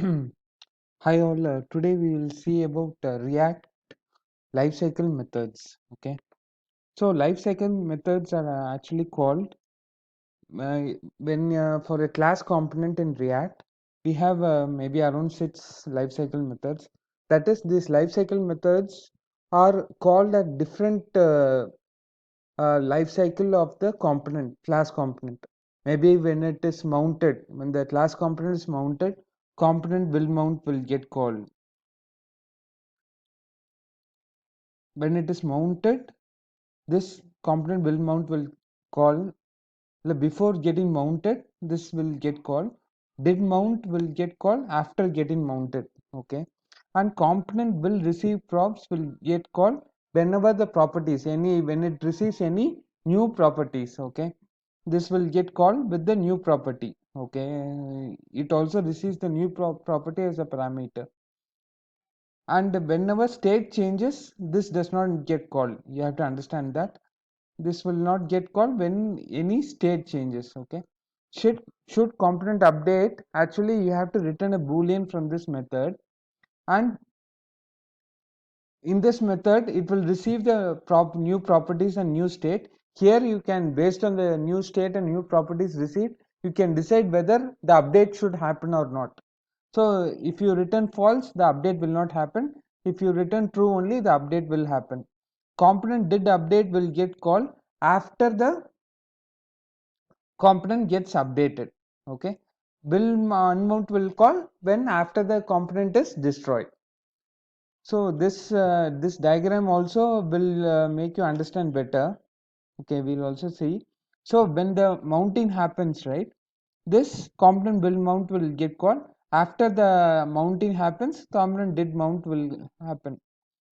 Hi all, today we will see about React lifecycle methods. Okay, so lifecycle methods are actually called when for a class component in React, we have maybe around 6 lifecycle methods. That is, these lifecycle methods are called at different life cycle of the component, class component. Maybe when it is mounted, when the class component is mounted, component will mount will get called. When it is mounted, this component will mount will call. Before getting mounted, this will get called. Did mount will get called after getting mounted. Okay, and component will receive props will get called whenever the properties when it receives any new properties. Okay, this will get called with the new property. Okay, it also receives the new property as a parameter. And whenever state changes, this does not get called. You have to understand that this will not get called when any state changes. Okay, should component update, actually you have to return a boolean from this method, and in this method it will receive the new properties and new state. Here you can, based on the new state and new properties received, you can decide whether the update should happen or not. So if you return false, the update will not happen. If you return true only, the update will happen. Component did update will get called after the component gets updated. Okay, will unmount will call when after the component is destroyed. So this diagram also will make you understand better. Okay, we'll also see. So when the mounting happens, right, this component will mount will get called after the mounting happens. Component did mount will happen.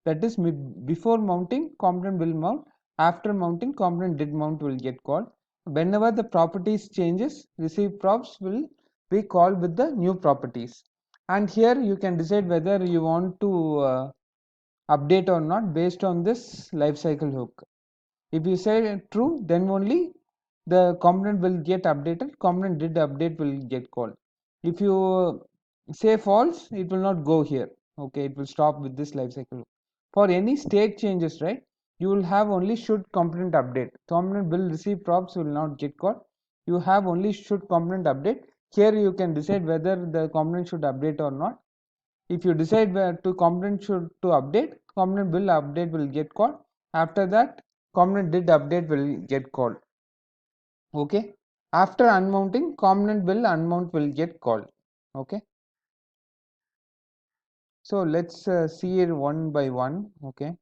That is, before mounting, component will mount. After mounting, component did mount will get called. Whenever the properties changes, receive props will be called with the new properties. And here you can decide whether you want to update or not based on this lifecycle hook. If you say true, then only the component will get updated. Component did update will get called. If you say false, it will not go here. Okay, it will stop with this lifecycle hook. For any state changes, right, you will have only should component update. Component will receive props will not get called. You have only should component update. Here you can decide whether the component should update or not. If you decide where to component should to update, component will update will get called. After that, component did update will get called. Okay, after unmounting, component will unmount will get called. Okay, so let's see it one by one. Okay,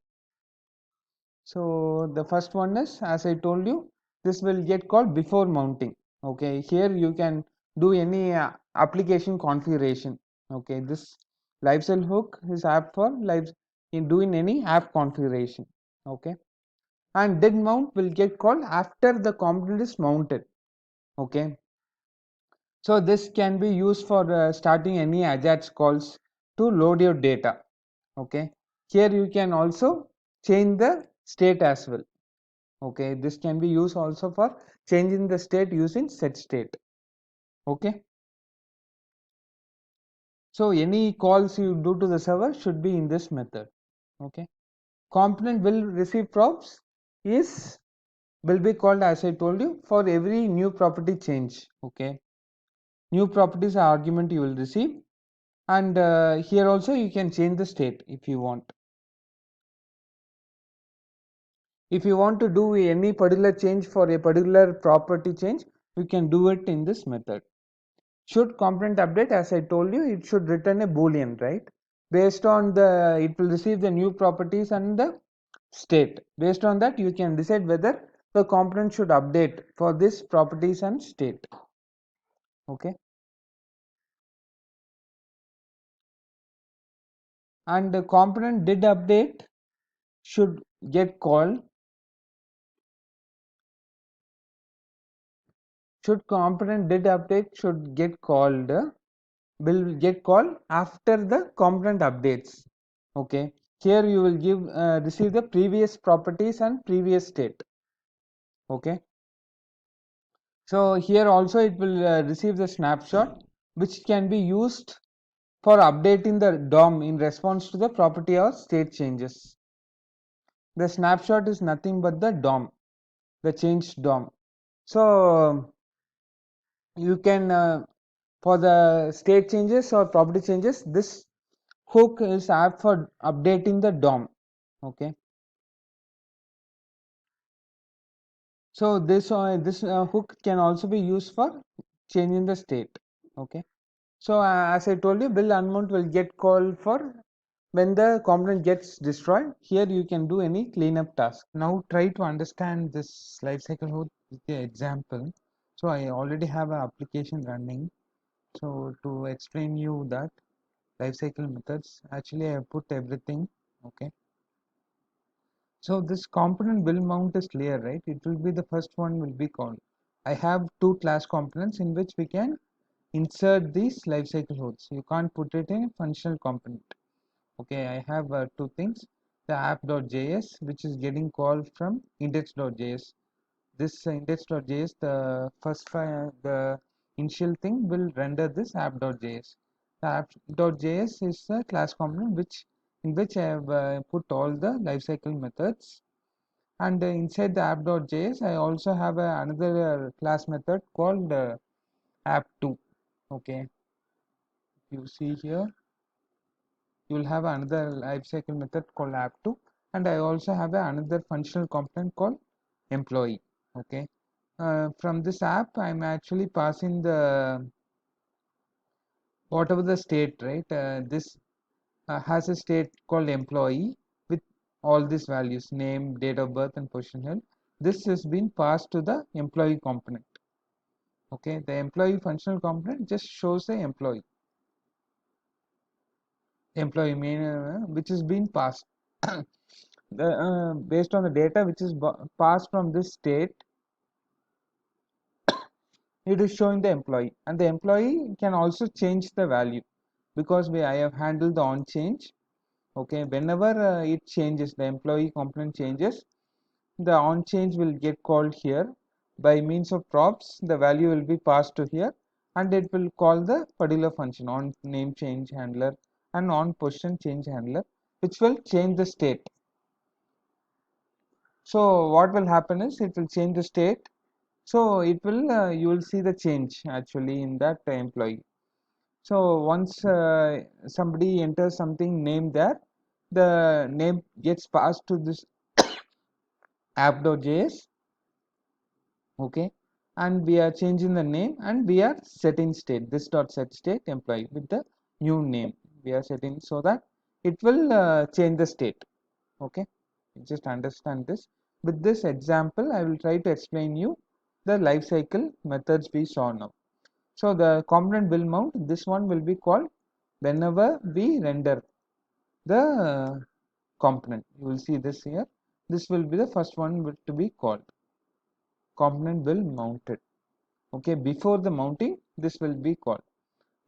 so the first one is, as I told you, this will get called before mounting. Okay, here you can do any application configuration. Okay, this lifecycle hook is apt for live in doing any app configuration. Okay, and did mount will get called after the component is mounted. Okay, so this can be used for starting any Ajax calls to load your data. Okay, here you can also change the state as well. Okay, this can be used also for changing the state using set state. Okay, so any calls you do to the server should be in this method. Okay, component will receive props is will be called, as I told you, for every new property change. Okay, new properties are argument you will receive, and here also you can change the state if you want. If you want to do any particular change for a particular property change, you can do it in this method. Should component update, as I told you, it should return a boolean, right? Based on the, it will receive the new properties and the state. Based on that, you can decide whether the component should update for this properties and state. Okay, and the component did update should get called. Should component did update should get called, will get called after the component updates. Okay, here you will give receive the previous properties and previous state. Okay, so here also it will receive the snapshot which can be used for updating the DOM in response to the property or state changes. The snapshot is nothing but the DOM, the changed DOM. So you can for the state changes or property changes, this hook is apt for updating the DOM. Okay. So this hook can also be used for changing the state. Okay. So as I told you, build unmount will get called for when the component gets destroyed. Here you can do any cleanup task. Now try to understand this lifecycle hook with the example. So I already have an application running. So to explain you that lifecycle methods, actually I put everything. Okay. So this component build mount is clear, right? It will be the first one will be called. I have two class components in which we can insert these lifecycle hooks. You can't put it in a functional component. Okay, I have two things. The app.js, which is getting called from index.js. This index.js, the first file, the initial thing will render this app.js. The app.js is a class component which in which I have put all the lifecycle methods. And inside the app.js, I also have another class method called app2. Okay, you see here, you will have another lifecycle method called app2, and I also have another functional component called employee. Okay, from this app, I'm actually passing the whatever the state, right? This has a state called employee with all these values: name, date of birth, and position held. This has been passed to the employee component. Okay, the employee functional component just shows the employee main which is being passed. Based on the data which is passed from this state, it is showing the employee, and the employee can also change the value because I have handled the on change. Okay, whenever it changes, the employee component changes, the on change will get called here by means of props. The value will be passed to here, and it will call the particular function on name change handler and on position change handler, which will change the state. So what will happen is it will change the state. So it will you will see the change actually in that employee. So once somebody enters something name there, the name gets passed to this app.js. Okay, and we are changing the name and we are setting state, this dot set state employee with the new name we are setting, so that it will change the state. Okay, just understand this. With this example, I will try to explain you the life cycle methods we saw now. So the component build mount, this one will be called whenever we render the component. You will see this here. This will be the first one to be called component build mounted. Okay, before the mounting, this will be called,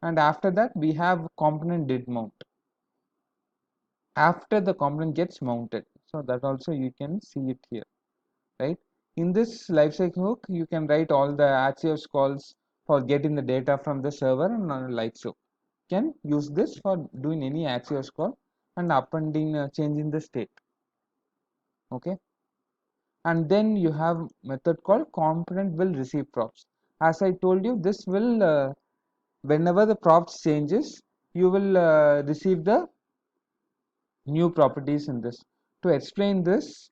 and after that we have component did mount after the component gets mounted. So that also you can see it here, right? In this lifecycle hook, you can write all the Axios calls for getting the data from the server, and like so can use this for doing any Axios call and appending changing the state. Okay, and then you have method called component will receive props. As I told you, this will whenever the props changes, you will receive the new properties in this. To explain this,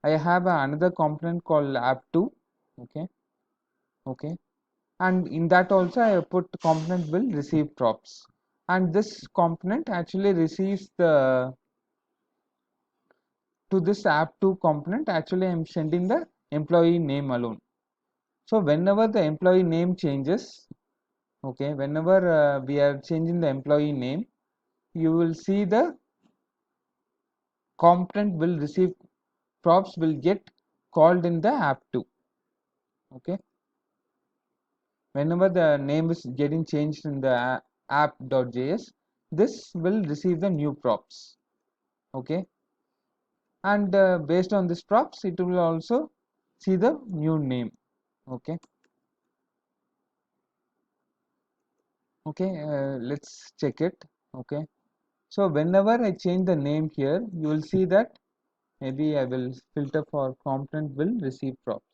I have another component called app2. Okay, okay, and in that also I have put component will receive props, and this component actually receives the to this app2 component. Actually, I am sending the employee name alone. So whenever the employee name changes, okay, whenever we are changing the employee name, you will see the component will receive props will get called in the app2. Okay, whenever the name is getting changed in the app.js, this will receive the new props. Okay, and based on this props, it will also see the new name. Okay, okay, let's check it. Okay, so whenever I change the name here, you will see that maybe I will filter for component will receive props.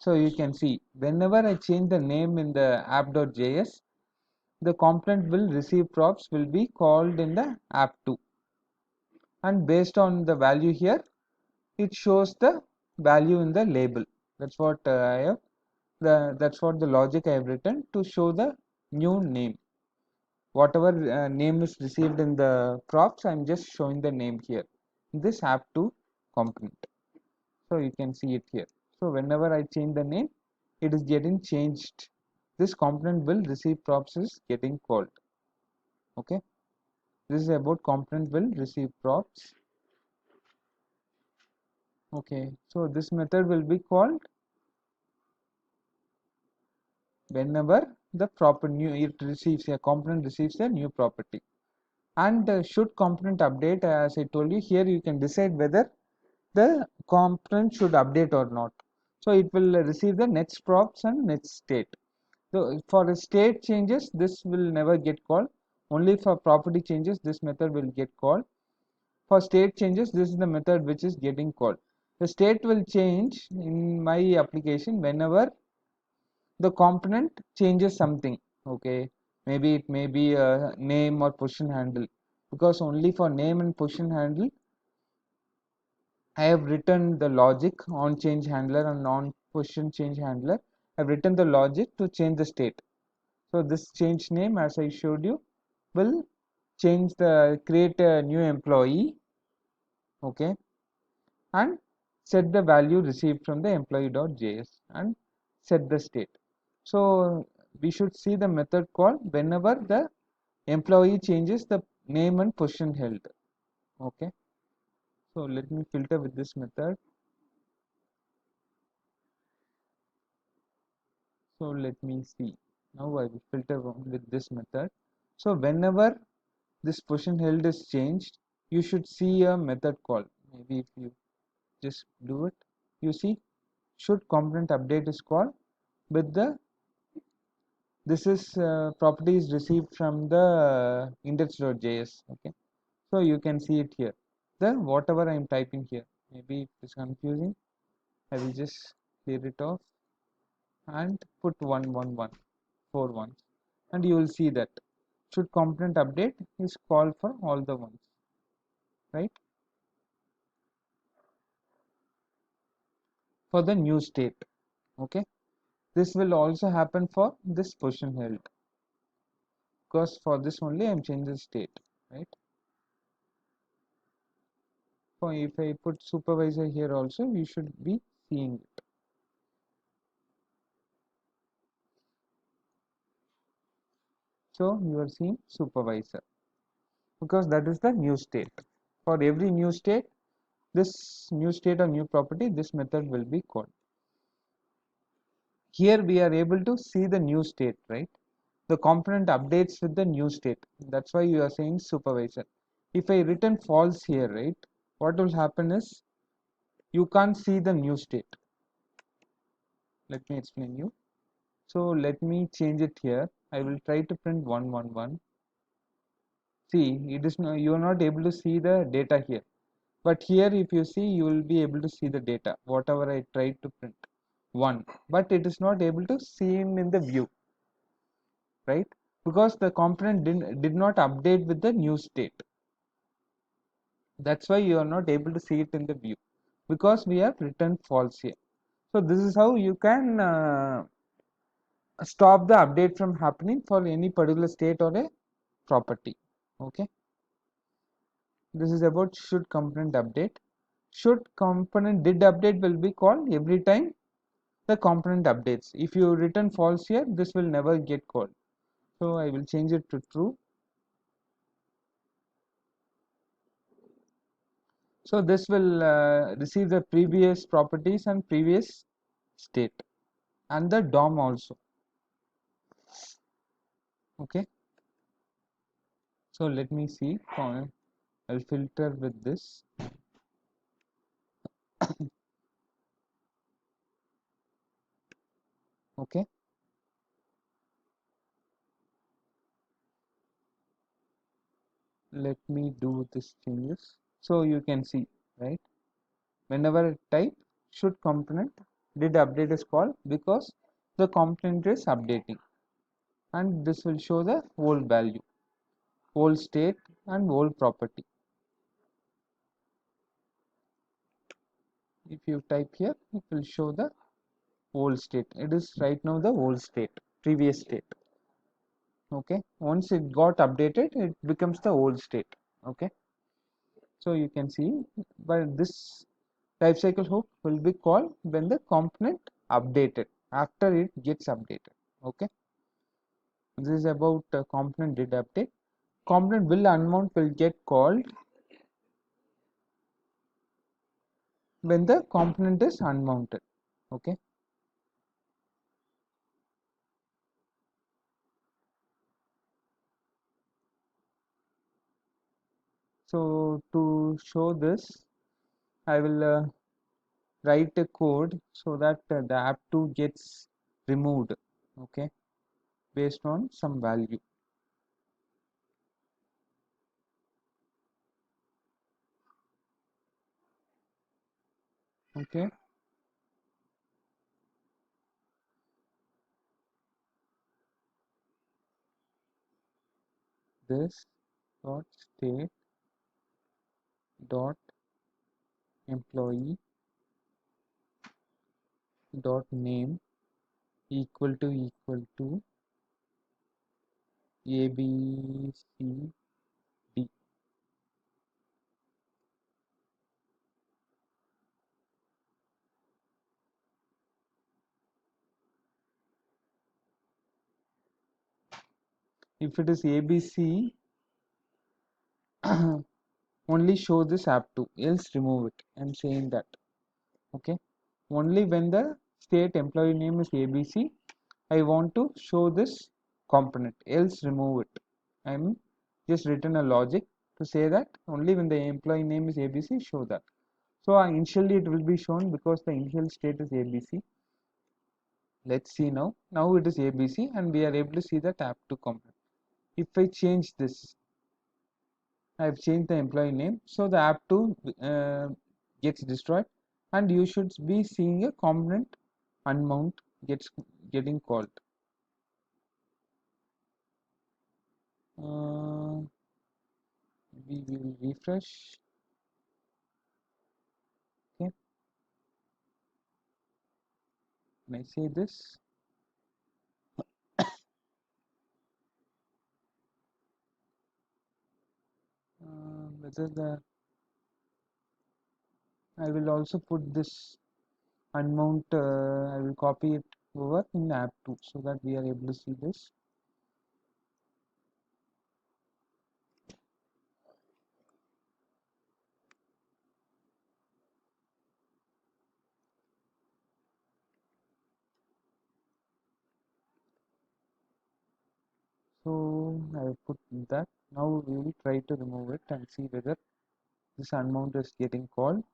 So you can see whenever I change the name in the app.js, the component will receive props will be called in the app2, and based on the value here, it shows the value in the label. That's what I have that's what the logic I have written to show the new name. Whatever name is received in the props, I'm just showing the name here in this app2 component. So you can see it here. So whenever I change the name, it is getting changed. This component will receive props is getting called. Okay, this is about component will receive props. Okay, so this method will be called whenever the proper new it receives a component receives a new property. And should component update, as I told you here, you can decide whether the component should update or not. So it will receive the next props and next state. So for state changes, this will never get called. Only for property changes, this method will get called. For state changes, this is the method which is getting called. The state will change in my application whenever the component changes something. Okay, maybe it may be a name or position handle, because only for name and position handle I have written the logic on change handler and on position change handler. I have written the logic to change the state. So this change name, as I showed you, will change the create a new employee. Okay, and set the value received from the employee.js and set the state. So we should see the method called whenever the employee changes the name and position held. Okay, so let me filter with this method. So let me see. Now I will filter with this method. So whenever this position held is changed, you should see a method call. Maybe if you just do it, you see should component update is called with the this is property is received from the index.js. Okay, so you can see it here. The whatever I am typing here, maybe it is confusing. I will just clear it off and put 11141, and you will see that should component update is called for all the ones, right? For the new state. Okay, this will also happen for this position held, because for this only I am changing the state, right? So if I put supervisor here also, you should be seeing it. So you are seeing supervisor because that is the new state. For every new state, this new state or new property, this method will be called. Here we are able to see the new state, right? The component updates with the new state. That's why you are saying supervisor. If I return false here, right, what will happen is you can't see the new state. Let me explain you. So let me change it here. I will try to print 111. See, it is no, you are not able to see the data here. But here if you see, you will be able to see the data, whatever I tried to print. 1. But it is not able to see in the view, right? Because the component did not update with the new state. That's why you are not able to see it in the view, because we have written false here. So this is how you can stop the update from happening for any particular state or a property. Okay, this is about should component update. Should component did update will be called every time the component updates. If you return false here, this will never get called. So I will change it to true. So this will receive the previous properties and previous state and the DOM also. Okay, so let me see. I'll filter with this. Okay, let me do this changes. So you can see, right, whenever type should component did update is called because the component is updating, and this will show the old value, old state and old property. If you type here, it will show the old state. It is right now the old state, previous state. Okay, once it got updated, it becomes the old state. Okay, so you can see, but this type cycle hook will be called when the component updated, after it gets updated. Okay, this is about component did update. Component will unmount will get called when the component is unmounted. Okay, so to show this, I will write a code so that the app2 gets removed. Okay, based on some value. Okay, this dot state dot employee dot name equal to A B C D. If it is ABC, only show this app2, else remove it. I'm saying that. Okay, only when the state employee name is ABC, I want to show this component, else remove it. I'm just written a logic to say that only when the employee name is ABC, show that. So initially it will be shown because the initial state is ABC. Let's see now. Now it is ABC and we are able to see the app2 component. If I change this, I have changed the employee name, so the app2 gets destroyed, and you should be seeing a component unmount getting called. Uh, we will refresh. Okay, when I say this, whether the I will also put this unmount. I will copy it over in app2 so that we are able to see this. So I will put that. Now we will try to remove it and see whether this unmount is getting called.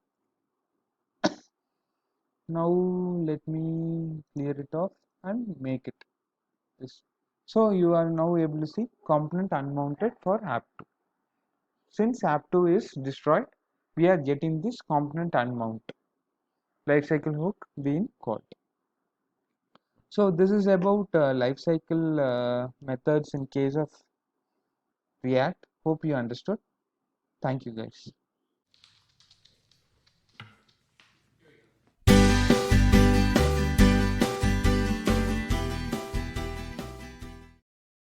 Now let me clear it off and make it this. So you are now able to see component unmounted for app2. Since app2 is destroyed, we are getting this component unmount lifecycle hook being called. So this is about lifecycle methods in case of React. Hope you understood. Thank you guys.